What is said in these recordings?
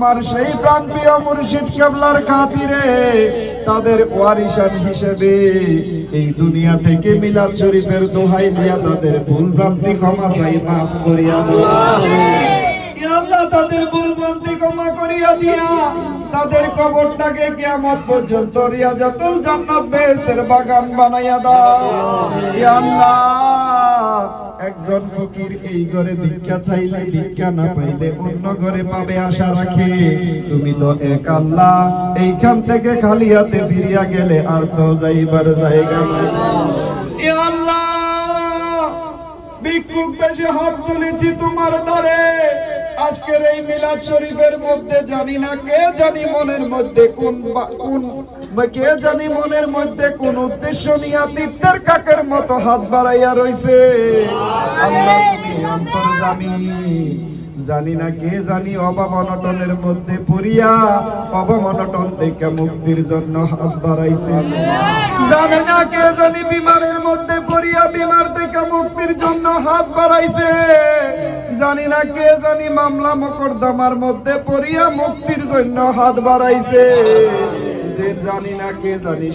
আমার সেই প্রাণপ্রিয় মুর্শিদ কেবলার খাতিরে তাদের ওয়ারিসান হিসেবে এই দুনিয়া থেকে মিলাদ শরীফের দোহাই দিয়া তাদের ভুল ভ্রান্তি ক্ষমা চাই, মাফ করিয়া দিয়া আল্লাহ তাদের ভুল ভ্রান্তি ক্ষমা করিয়া দিয়া তাদের কবরটাকে কিয়ামত পর্যন্ত রিয়াজাতুল জান্নাত বেহেশতের বাগান বানাইয়া দাও। ইয়া আল্লাহ, একজন ফকির এই ঘরে ভিক্ষা চাইলে ভিক্ষা না পাইলে অন্য ঘরে পাবে আশা রাখে। তুমি তো এক আল্লাহ, এইখান থেকে খালি হাতে ফিরিয়া গেলে আর তো যাইবার জায়গা নাই। ইয়া আল্লাহ, ভিক্ষুক বেশি হাত তুলেছি তোমার দ্বারে। আজকের এই মিলাদ শরীফের মধ্যে জানি না কে জানি মনের মধ্যে কোন উদ্দেশ্য নিয়ে তীর্থের কাকের মতো হাত বাড়াইয়া রইছে। আল্লাহ তুমি অন্তর্যামী, জানি না কে জানি অভাব অনটনের মধ্যে পড়িয়া অভাব অনটন থেকে মুক্তির জন্য হাত বাড়াইছে। জানি না কে জানি বিমারের মধ্যে পড়িয়া বিমার থেকে মুক্তির জন্য হাত বাড়াইছে। জানি না কে জানি মামলা মোকদ্দমার মধ্যে পড়িয়া মুক্তির জন্য হাত বাড়াইছে। জানি না কে জানি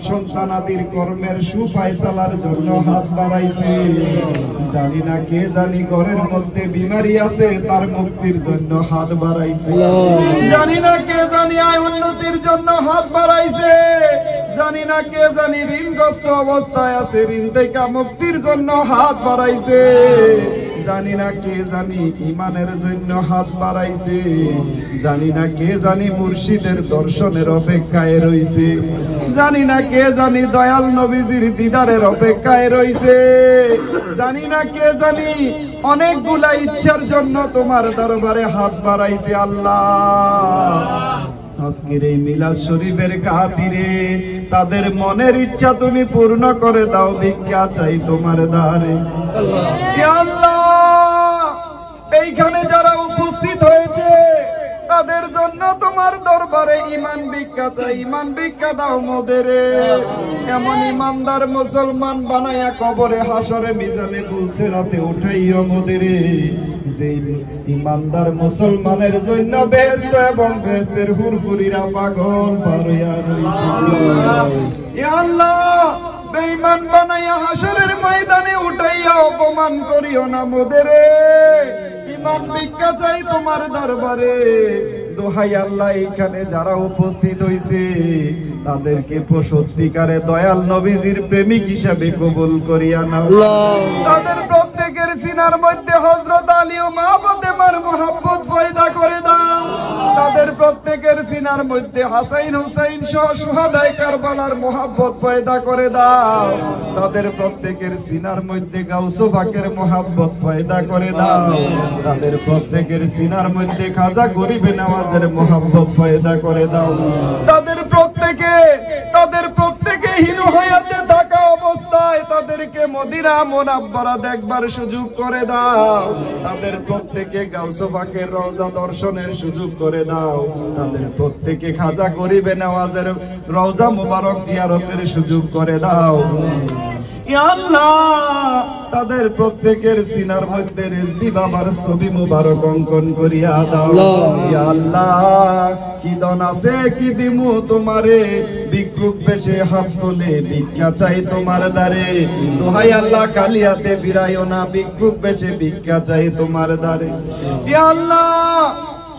সন্তানাদির কর্মের সুফায়সালার জন্য হাত বাড়াইছে। জানি না কে জানি ঘরের মধ্যে বিমারি আছে তার মুক্তির জন্য হাত বাড়াইছে। জানি না কে জানি আয় উন্নতির জন্য হাত বাড়াইছে। জানি না কে জানি ঋণগ্রস্ত অবস্থায় আছে, ঋণ থেকে মুক্তির জন্য হাত বাড়াইছে। জানি না কে জানি ইমানের জন্য হাত বাড়াইছে। জানি না কে জানি মুর্শিদের দর্শনের অপেক্ষায় রইছে। জানি না কে জানি দয়াল নবীজির দিদারের অপেক্ষায় রইছে। জানি না কে জানি অনেকগুলা ইচ্ছার জন্য তোমার দরবারে হাত বাড়াইছে। আল্লাহ, আজকের এই মিলাদ শরীফের খাতিরে তাদের মনের ইচ্ছা তুমি পূর্ণ করে দাও। ভিক্ষা চাই তোমার দ্বারে। আল্লাহ, এইখানে যারা উপস্থিত হয়েছে তাদের জন্য তোমার দরবারে ইমান ভিক্ষা চাই। ইমান ভিক্ষা দাও মোদেরে। এমন ইমানদার মুসলমান বানায়া কবরে হাসরে মিজানে ফুলসিরাতে উঠাইও মোদেরে, যে ইমানদার মুসলমানের জন্য বেহেশত এবং বেহেশতের হুরহুরিরা পাগল পারইয়া রইছে। ইয়া আল্লাহ, বেঈমান বানাইয়া হাসরের ময়দানে উঠাইয়া অপমান করিও না মোদেরে। ইমান ভিক্ষা চাই তোমার দরবারে। দোহাই আল্লাহ, এইখানে যারা উপস্থিত হইছে তাদেরকে সত্যিকারে দয়াল নবীজির প্রেমিক হিসাবে কবুল করিয়া নাও। তাদের প্রত্যেকের সিনার মধ্যে হযরত আলী ও মা ফাতেমার মোহাব্বত পয়দা করে দাও। তাদের প্রত্যেকের সিনার মধ্যে হাসাইন হুসাইন সহ শুহাদায়ে কারবালার মোহাব্বত পয়দা করে দাও। তাদের প্রত্যেকের সিনার মধ্যে গাউসে পাকের মোহাব্বত পয়দা করে দাও। তাদের প্রত্যেকের সিনার মধ্যে খাজা গরিবে নওয়াজের মোহাব্বত পয়দা করে দাও। তাদের প্রত্যেকে হিনু হায়াতে থাকা অবস্থায় তাদেরকে মদিনা মুনাব্বারা দেখবার সুযোগ করে দাও। তাদের প্রত্যেকে গাউসে পাকের রওজা দর্শনের সুযোগ করে দাও। তাদের প্রত্যেকে খাজা গরিবে নওয়াজের রওজা মুবারক জিয়ারতের সুযোগ করে দাও। ইয়া আল্লাহ, তাদের প্রত্যেকের সিনার মধ্যে রেজবি বাবার ছবি মুবারক অঙ্কন করিয়া দাও। ইয়া আল্লাহ, কি দন আছে কি দিমু তোমারে, ভিক্ষুক বেশে হাত তোলে ভিক্ষা চাই তোমার দ্বারে। দোহাই আল্লাহ, কালিয়াতে ফিরাইও না, ভিক্ষুক বেশে ভিক্ষা চাই তোমার দ্বারে। ইয়া আল্লাহ,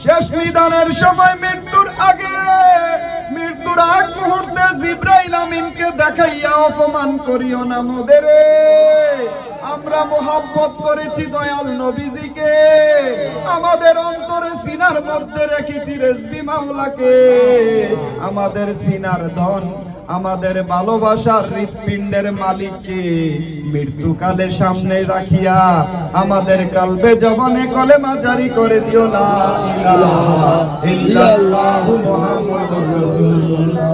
শেষ নিদানের সময় মৃত্যুর আগ মুহূর্তে জিবরাইল আমিনকে দেখাইয়া অপমান করিও না মোদেরে। আমরা মোহাব্বত করেছি দয়াল নবীজিকে, আমাদের অন্তরে সিনার মধ্যে রেখেছি রেজবি মাওলাকে। আমাদের সিনার ধন, আমাদের ভালোবাসার হৃৎপিণ্ডের মালিককে মৃত্যুকালে সামনে রাখিয়া আমাদের কালবে জবানে কলেমা জারি করে দিও। লা ইলাহা ইল্লাল্লাহু মুহাম্মাদুর রাসূলুল্লাহ।